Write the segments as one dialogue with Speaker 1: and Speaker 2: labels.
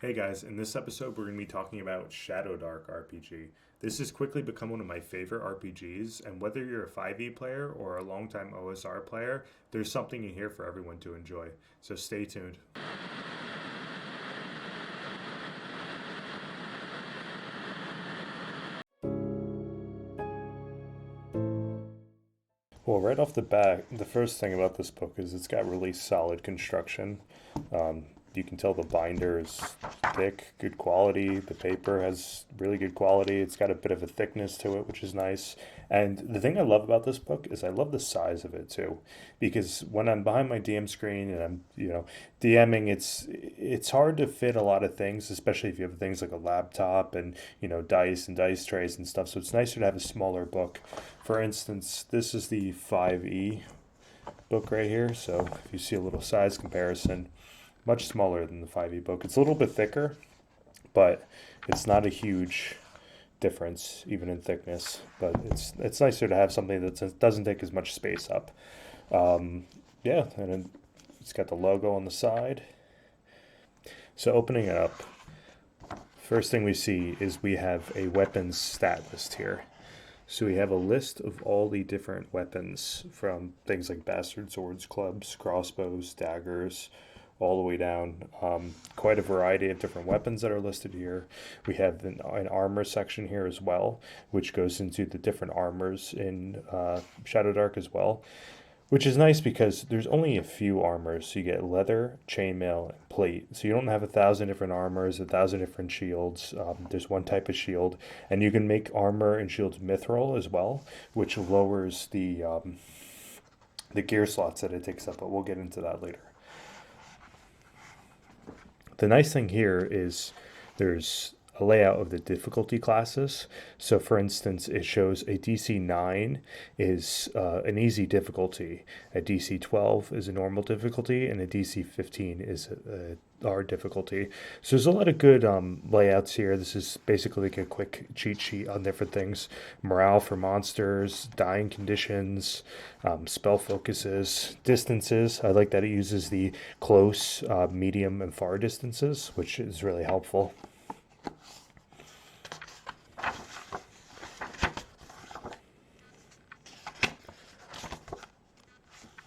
Speaker 1: Hey guys, in this episode we're going to be talking about Shadowdark RPG. This has quickly become one of my favorite RPGs, and whether you're a 5e player or a longtime OSR player, there's something in here for everyone to enjoy. So stay tuned. Well, right off the bat, the first thing about this book is it's got really solid construction. Um, you can tell the binder is thick, good quality. The paper has really good quality. It's got a bit of a thickness to it, which is nice. And the thing I love about this book is I love the size of it too, because when I'm behind my DM screen and I'm, DMing, it's hard to fit a lot of things, especially if you have things like a laptop and dice and dice trays and stuff. So it's nicer to have a smaller book. For instance, this is the 5e book right here. So if you see a little size comparison, much smaller than the 5e book. It's a little bit thicker, but it's not a huge difference even in thickness. But it's nicer to have something that doesn't take as much space up. Yeah, and it's got the logo on the side. So opening it up, first thing we see is we have a weapons stat list here. So we have a list of all the different weapons from things like bastard swords, clubs, crossbows, daggers, all the way down. Quite a variety of different weapons that are listed here. We have an armor section here as well, which goes into the different armors in Shadowdark as well, which is nice because there's only a few armors. So you get leather, chainmail, and plate. So you don't have 1,000 different armors, 1,000 different shields. There's one type of shield, and you can make armor and shields mithril as well, which lowers the gear slots that it takes up. But we'll get into that later. The nice thing here is there's a layout of the difficulty classes. So for instance, it shows a DC 9 is an easy difficulty, a DC 12 is a normal difficulty, and a DC 15 is a hard difficulty. So there's a lot of good layouts here. This is basically like a quick cheat sheet on different things. Morale for monsters, dying conditions, spell focuses, distances. I like that it uses the close, medium, and far distances, which is really helpful.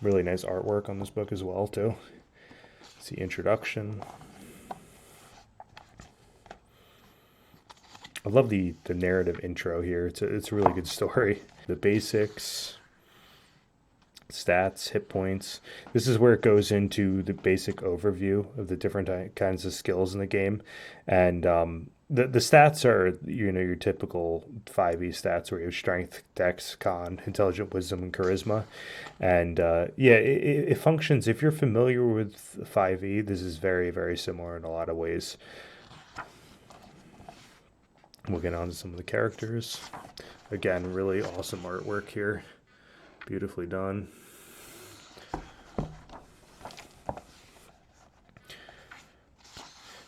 Speaker 1: Really nice artwork on this book as well too. It's the introduction. I love the narrative intro here. It's a really good story. The basics, stats, hit points. This is where it goes into the basic overview of the different kinds of skills in the game. And the stats are, your typical 5e stats where you have strength, dex, con, intelligent, wisdom, and charisma. And it functions. If you're familiar with 5e, this is very, very similar in a lot of ways. We'll get on to some of the characters. Again, really awesome artwork here. Beautifully done.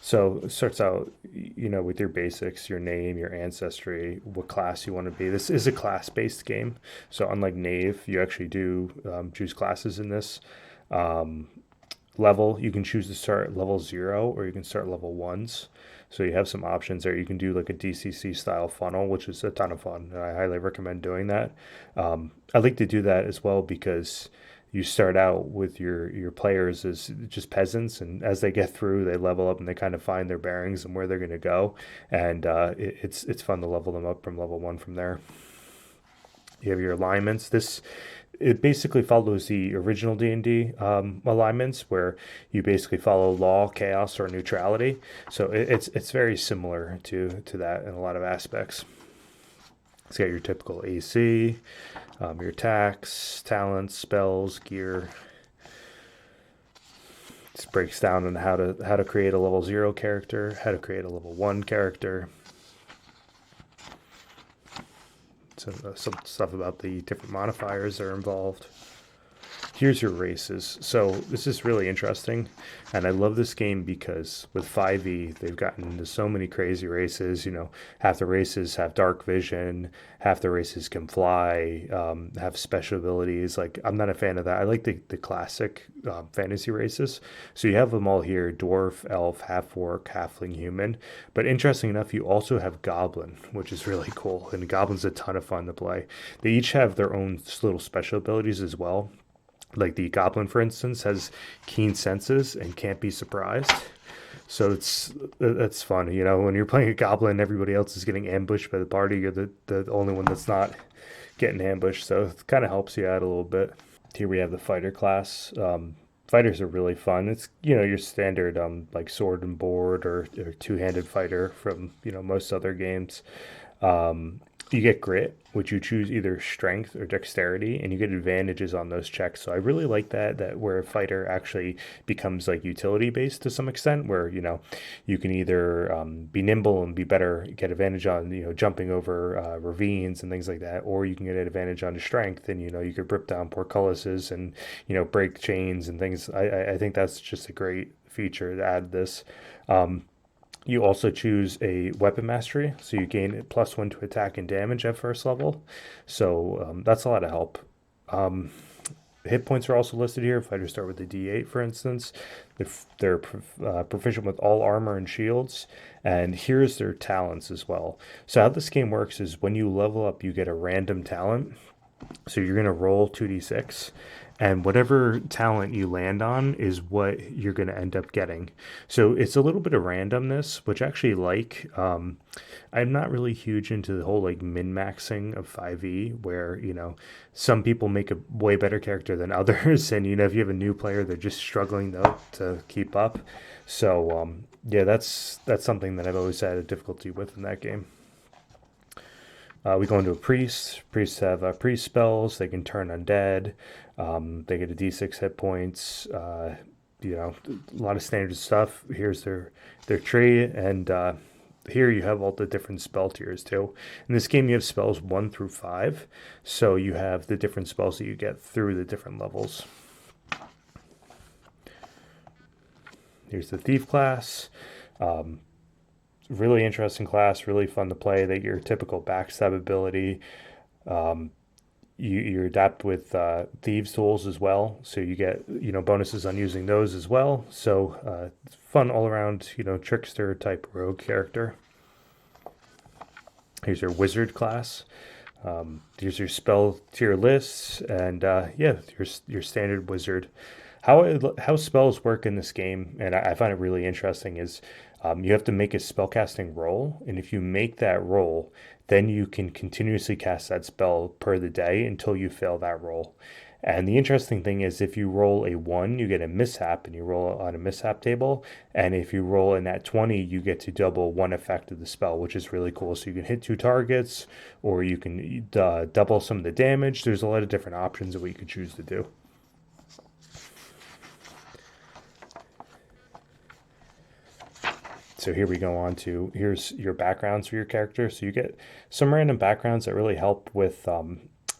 Speaker 1: So it starts out, with your basics, your name, your ancestry, what class you want to be. This is a class-based game. So unlike Knave, you actually do choose classes in this. Level, you can choose to start level 0 or you can start level 1s. So you have some options there. You can do like a DCC style funnel, which is a ton of fun. And I highly recommend doing that. I like to do that as well because you start out with your players as just peasants, and as they get through, they level up and they kind of find their bearings and where they're going to go. And it's fun to level them up from level 1 from there. You have your alignments. It basically follows the original D&D alignments, where you basically follow law, chaos, or neutrality. So it's very similar to that in a lot of aspects. It's got your typical AC, your attacks, talents, spells, gear. This breaks down on how to create a level 0 character, how to create a level 1 character. Some stuff about the different modifiers that are involved. here's your races. So this is really interesting, and I love this game because with 5e they've gotten into so many crazy races. Half the races have dark vision, half the races can fly, have special abilities. Like, I'm not a fan of that. I like the classic fantasy races. So you have them all here: dwarf, elf, half orc, halfling, human. But interesting enough, you also have goblin, which is really cool, and goblin's a ton of fun to play. They each have their own little special abilities as well. Like the goblin, for instance, has keen senses and can't be surprised. So that's fun. When you're playing a goblin, everybody else is getting ambushed by the party. You're the only one that's not getting ambushed. So it kind of helps you out a little bit. Here we have the fighter class. Fighters are really fun. It's your standard like sword and board or two-handed fighter from most other games. You get grit, which you choose either strength or dexterity, and you get advantages on those checks. So I really like that where a fighter actually becomes like utility based to some extent, where you can either be nimble and be better, get advantage on jumping over ravines and things like that, or you can get an advantage on the strength, and you could rip down portcullises and break chains and things. I think that's just a great feature to add this. You also choose a weapon mastery, so you gain +1 to attack and damage at first level. So that's a lot of help. Hit points are also listed here. Fighters start with a D8, for instance. They're proficient with all armor and shields, and here's their talents as well. So how this game works is when you level up, you get a random talent. So you're going to roll 2d6, and whatever talent you land on is what you're going to end up getting. So it's a little bit of randomness, which I actually like. I'm not really huge into the whole like min-maxing of 5e, where some people make a way better character than others, and if you have a new player, they're just struggling to keep up. So yeah, that's something that I've always had a difficulty with in that game. We go into a priest. Priests have priest spells. They can turn undead. They get a d6 hit points. A lot of standard stuff. Here's their tree, and here you have all the different spell tiers too. In this game, you have spells 1 through 5, so you have the different spells that you get through the different levels. Here's the thief class. Really interesting class, really fun to play. They get your typical backstab ability. You adapt with thieves tools as well, so you get bonuses on using those as well. So fun all around trickster type rogue character. Here's your wizard class. Here's your spell tier lists, and yeah, your standard wizard. How spells work in this game, and I find it really interesting, is you have to make a spellcasting roll, and if you make that roll, then you can continuously cast that spell per the day until you fail that roll. And the interesting thing is, if you roll a 1, you get a mishap, and you roll on a mishap table. And if you roll in that 20, you get to double one effect of the spell, which is really cool. So you can hit 2 targets, or you can double some of the damage. There's a lot of different options of what you could choose to do. So here we go on to, here's your backgrounds for your character. So you get some random backgrounds that really help with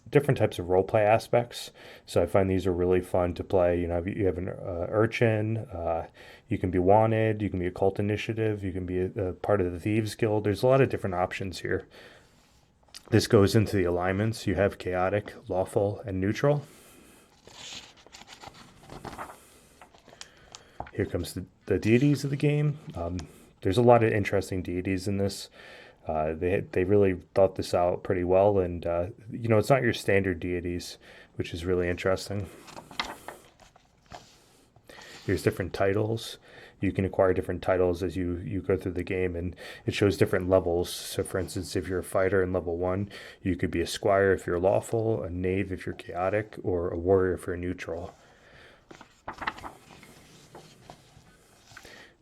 Speaker 1: different types of roleplay aspects. So I find these are really fun to play. You have an urchin, you can be wanted, you can be a cult initiative, you can be a part of the Thieves Guild. There's a lot of different options here. This goes into the alignments. You have chaotic, lawful, and neutral. Here comes the deities of the game. There's a lot of interesting deities in this. They really thought this out pretty well, and it's not your standard deities, which is really interesting. Here's different titles. You can acquire different titles as you go through the game, and it shows different levels. So for instance, if you're a fighter in level 1, you could be a squire if you're lawful, a knave if you're chaotic, or a warrior if you're neutral.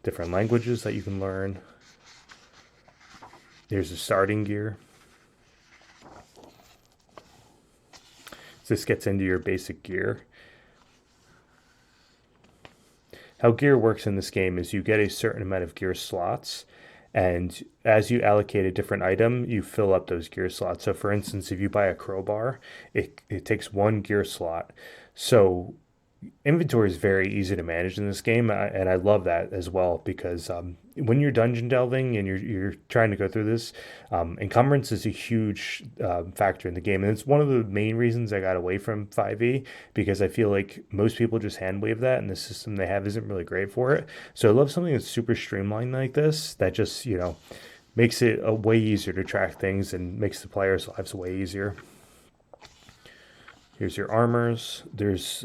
Speaker 1: Different languages that you can learn. Here's the starting gear. So this gets into your basic gear. How gear works in this game is you get a certain amount of gear slots, and as you allocate a different item, you fill up those gear slots. So for instance, if you buy a crowbar, it takes 1 gear slot. So inventory is very easy to manage in this game, and I love that as well because when you're dungeon delving and you're trying to go through this, encumbrance is a huge factor in the game, and it's one of the main reasons I got away from 5e because I feel like most people just hand wave that, and the system they have isn't really great for it. So I love something that's super streamlined like this that just makes it a way easier to track things and makes the players' lives way easier. Here's your armors. There's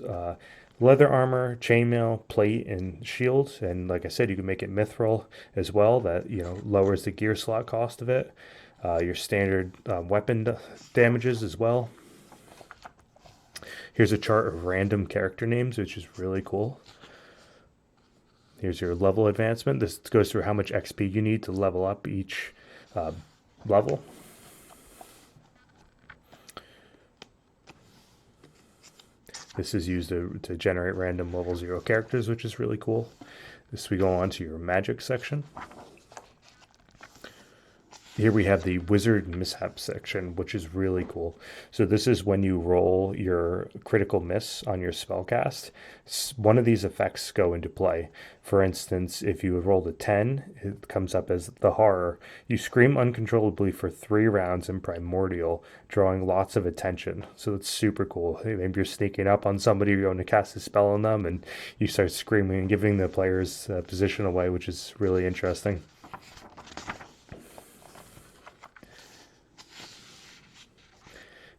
Speaker 1: leather armor, chainmail, plate, and shield. And like I said, you can make it mithril as well. That lowers the gear slot cost of it. Your standard weapon damages as well. Here's a chart of random character names, which is really cool. Here's your level advancement. This goes through how much XP you need to level up each level. This is used to generate random level 0 characters, which is really cool. This we go on to your magic section. Here we have the wizard mishap section, which is really cool. So this is when you roll your critical miss on your spellcast. One of these effects go into play. For instance, if you rolled a 10, it comes up as the horror. You scream uncontrollably for 3 rounds in primordial, drawing lots of attention. So it's super cool. Maybe you're sneaking up on somebody, you're going to cast a spell on them, and you start screaming and giving the player's position away, which is really interesting.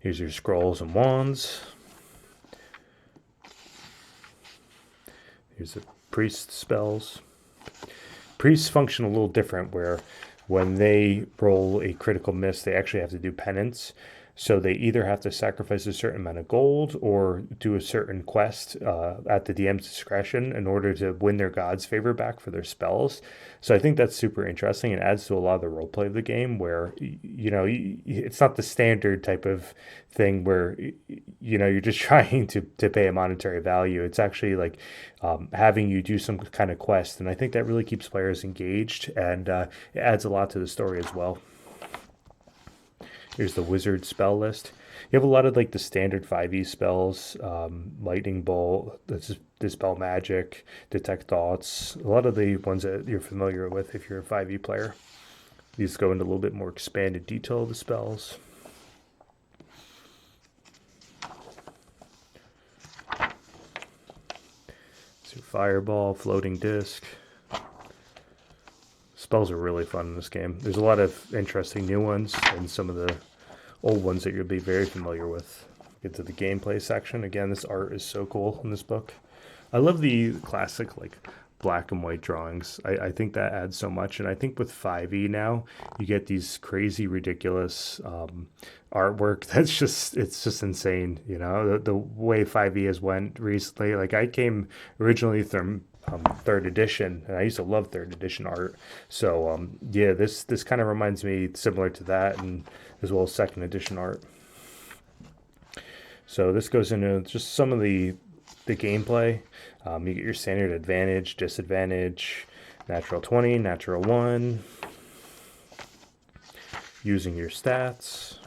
Speaker 1: Here's your scrolls and wands. Here's the priest spells. Priests function a little different where when they roll a critical miss, they actually have to do penance. So they either have to sacrifice a certain amount of gold or do a certain quest at the DM's discretion in order to win their god's favor back for their spells. So I think that's super interesting and adds to a lot of the roleplay of the game where, it's not the standard type of thing where, you're just trying to pay a monetary value. It's actually like having you do some kind of quest. And I think that really keeps players engaged and it adds a lot to the story as well. Here's the wizard spell list. You have a lot of like the standard 5e spells, lightning bolt, dispel magic, detect thoughts. A lot of the ones that you're familiar with if you're a 5e player. These go into a little bit more expanded detail of the spells. So fireball, floating disc. Spells are really fun in this game. There's a lot of interesting new ones and some of the old ones that you'll be very familiar with. Get to the gameplay section. Again, this art is so cool in this book. I love the classic like black and white drawings. I think that adds so much. And I think with 5e now, you get these crazy, ridiculous artwork that's it's just insane. The way 5e has went recently. Like I came originally from third edition, and I used to love third edition art. So yeah, this kind of reminds me similar to that, and as well as second edition art. So this goes into just some of the gameplay. You get your standard advantage, disadvantage, natural 20, natural 1, using your stats,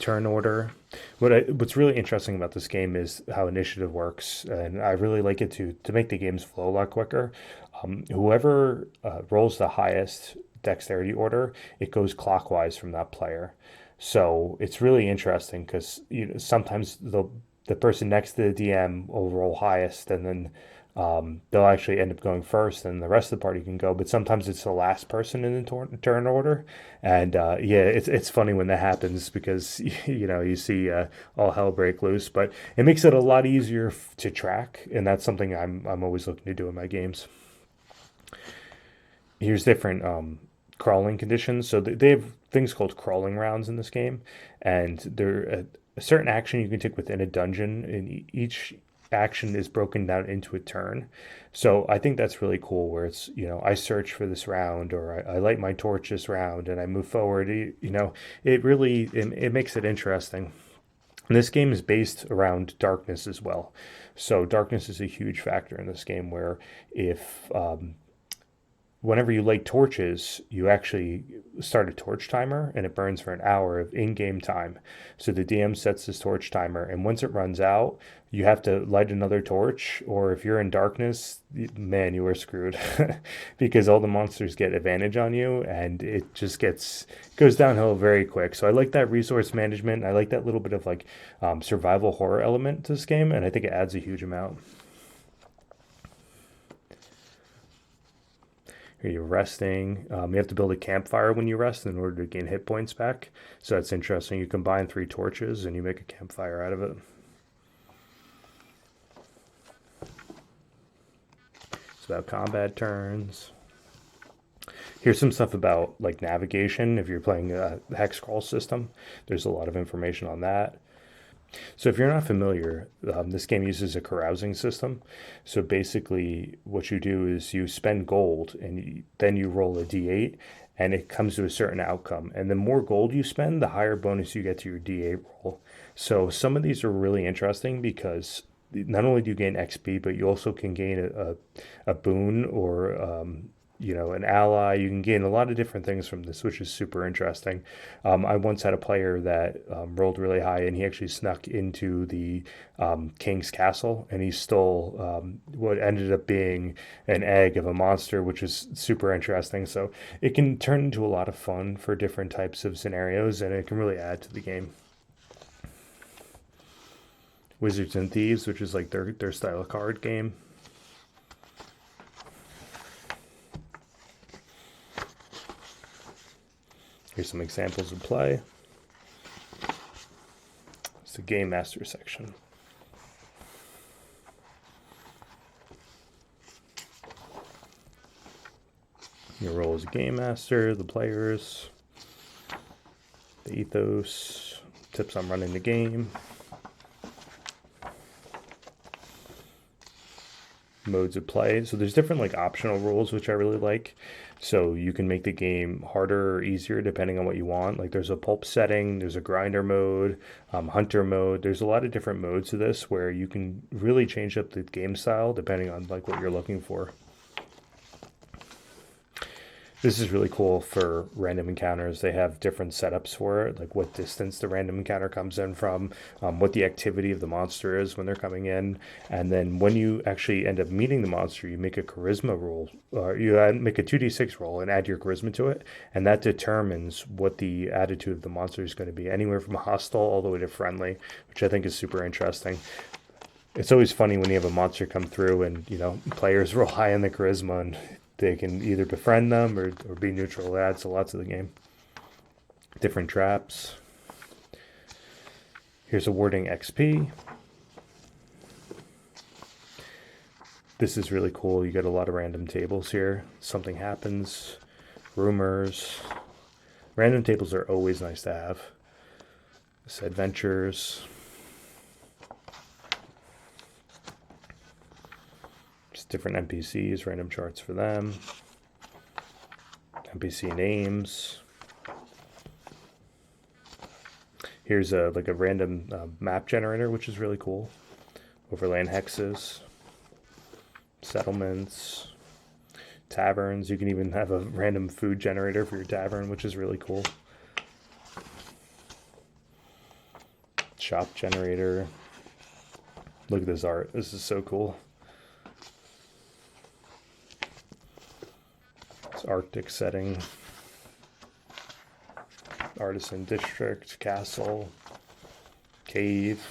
Speaker 1: turn order. What's really interesting about this game is how initiative works, and I really like it to make the games flow a lot quicker. Whoever rolls the highest dexterity order, it goes clockwise from that player. So it's really interesting because sometimes the person next to the DM will roll highest, and then they'll actually end up going first, and the rest of the party can go. But sometimes it's the last person in the turn order, and yeah, it's funny when that happens because you see all hell break loose. But it makes it a lot easier to track, and that's something I'm always looking to do in my games. Here's different crawling conditions. So they have things called crawling rounds in this game, and they're a certain action you can take within a dungeon, and each action is broken down into a turn. So I think that's really cool where it's, I search for this round, or I light my torch this round and I move forward. It really, it makes it interesting. And this game is based around darkness as well. So darkness is a huge factor in this game where if whenever you light torches, you actually start a torch timer and it burns for an hour of in-game time. So the DM sets this torch timer, and once it runs out, you have to light another torch, or if you're in darkness, man, you are screwed because all the monsters get advantage on you, and it just goes downhill very quick. So I like that resource management. I like that little bit of like survival horror element to this game, and I think it adds a huge amount. Here you're resting. You have to build a campfire when you rest in order to gain hit points back. So that's interesting. You combine 3 torches and you make a campfire out of it. It's about combat turns. Here's some stuff about like navigation. If you're playing a hex crawl system, there's a lot of information on that. So if you're not familiar, this game uses a carousing system. So basically what you do is you spend gold and then you roll a d8 and it comes to a certain outcome. And the more gold you spend, the higher bonus you get to your d8 roll. So some of these are really interesting because not only do you gain XP, but you also can gain a boon or an ally. You can gain a lot of different things from this, which is super interesting. I once had a player that rolled really high, and he actually snuck into the king's castle, and he stole what ended up being an egg of a monster, which is super interesting. So it can turn into a lot of fun for different types of scenarios, and it can really add to the game. Wizards and Thieves, which is like their style of card game. Here's some examples of play. It's the Game Master section. Your role as a Game Master, the players, the ethos, tips on running the game, modes of play. So there's different like optional rules, which I really like. So you can make the game harder or easier depending on what you want. Like there's a pulp setting, there's a grinder mode, hunter mode. There's a lot of different modes to this where you can really change up the game style depending on like what you're looking for. This is really cool for random encounters. They have different setups for it, like what distance the random encounter comes in from, what the activity of the monster is when they're coming in, and then when you actually end up meeting the monster, you make a charisma roll, or you make a 2d6 roll and add your charisma to it, and that determines what the attitude of the monster is going to be, anywhere from hostile all the way to friendly, which I think is super interesting. It's always funny when you have a monster come through and, players roll high in the charisma and they can either befriend them or be neutral. It adds a lot to the game. Different traps. Here's awarding XP. This is really cool. You get a lot of random tables here. Something happens. Rumors. Random tables are always nice to have. This adventures. Different NPCs, random charts for them, NPC names. Here's a random map generator, which is really cool. Overland hexes, settlements, taverns. You can even have a random food generator for your tavern, which is really cool. Shop generator. Look at this art. This is so cool. Arctic setting, artisan district, castle, cave,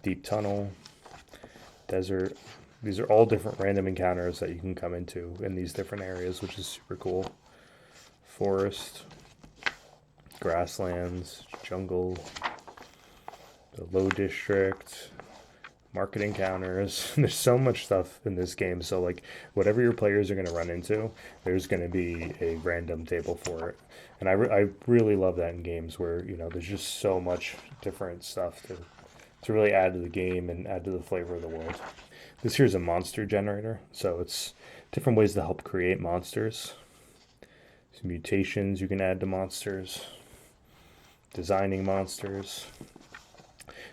Speaker 1: deep tunnel, desert. These are all different random encounters that you can come into in these different areas, which is super cool. Forest, grasslands, jungle, the low district, market encounters. There's so much stuff in this game, so like whatever your players are going to run into, there's going to be a random table for it. And I really love that in games where there's just so much different stuff to really add to the game and add to the flavor of the world. This here's a monster generator, so it's different ways to help create monsters. Some mutations you can add to monsters, designing monsters.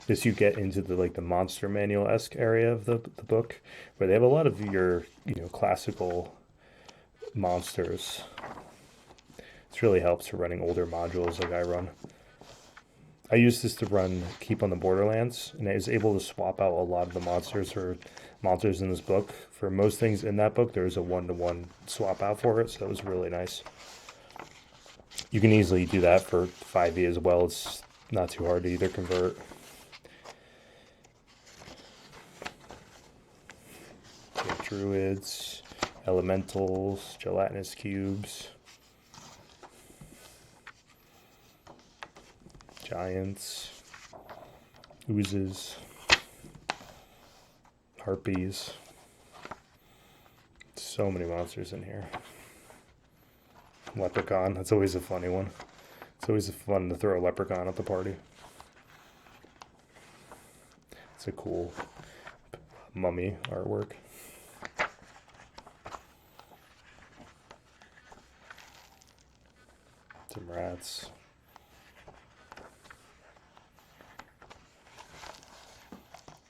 Speaker 1: This you get into the monster manual-esque area of the book, where they have a lot of your classical monsters. This really helps for running older modules like I run. I used this to run Keep on the Borderlands, and I was able to swap out a lot of the monsters for monsters in this book. For most things in that book, there's a 1-to-1 swap out for it, so that was really nice. You can easily do that for 5e as well. It's not too hard to either convert. Druids, elementals, gelatinous cubes, giants, oozes, harpies. So many monsters in here. Leprechaun, that's always a funny one. It's always fun to throw a leprechaun at the party. It's a cool mummy artwork. Some rats.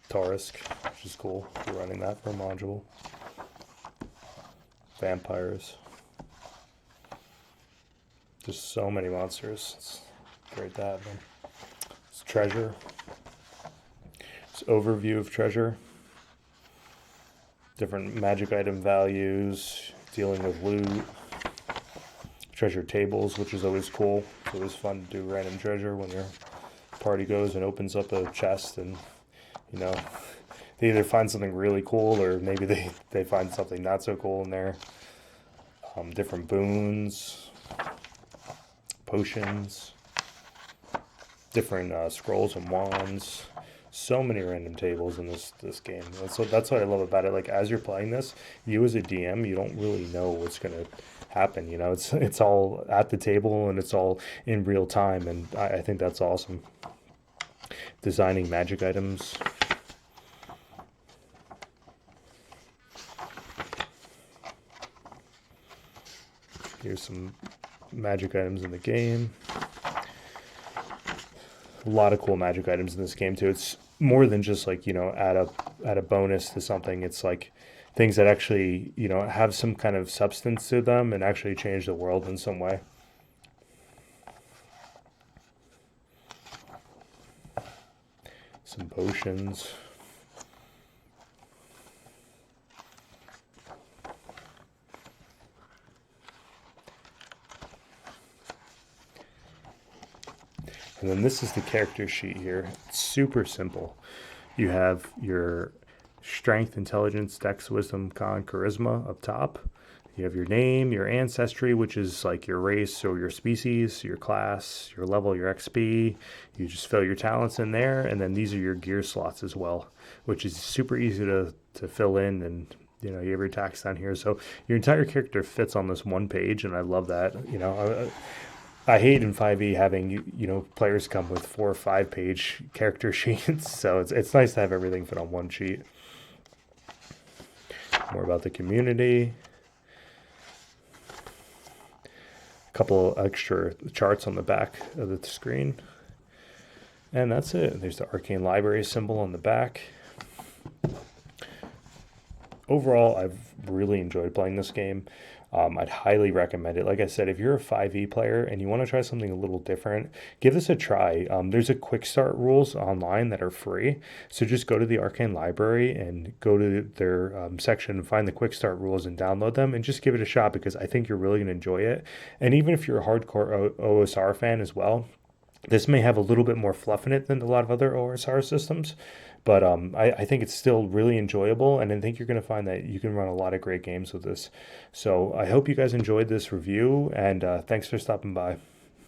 Speaker 1: Taurisk, which is cool. We're running that for a module. Vampires. Just so many monsters. It's great to have them. It's treasure. It's overview of treasure. Different magic item values. Dealing with loot. Treasure tables, which is always cool. It's always fun to do random treasure when your party goes and opens up a chest and, you know, they either find something really cool or maybe they find something not so cool in there. Different boons, potions, different scrolls and wands. So many random tables in this game. So that's what I love about it. Like, as you're playing this, you as a DM, you don't really know what's gonna happen. You know, it's all at the table and it's all in real time, and I think that's awesome. Designing magic items. Here's some magic items in the game. A lot of cool magic items in this game too. It's more than just like, you know, add a bonus to something. It's like things that actually, you know, have some kind of substance to them and actually change the world in some way. Some potions. And then this is the character sheet here. It's super simple. You have your strength, intelligence, dex, wisdom, con, charisma up top. You have your name, your ancestry, which is like your race or your species, your class, your level, your XP. You just fill your talents in there. And then these are your gear slots as well, which is super easy to fill in. And, you know, you have your attacks down here. So your entire character fits on this one page. And I love that. You know, I hate in 5e having, you know, players come with 4 or 5 page character sheets. So it's nice to have everything fit on one sheet. More about the community. A couple extra charts on the back of the screen. And that's it. There's the Arcane Library symbol on the back. Overall, I've really enjoyed playing this game. I'd highly recommend it. Like I said, if you're a 5e player and you want to try something a little different, give this a try. There's a Quickstart rules online that are free. So just go to the Arcane Library and go to their section and find the Quickstart rules and download them and just give it a shot, because I think you're really going to enjoy it. And even if you're a hardcore OSR fan as well, this may have a little bit more fluff in it than a lot of other OSR systems, but I think it's still really enjoyable, and I think you're going to find that you can run a lot of great games with this. So I hope you guys enjoyed this review, and thanks for stopping by.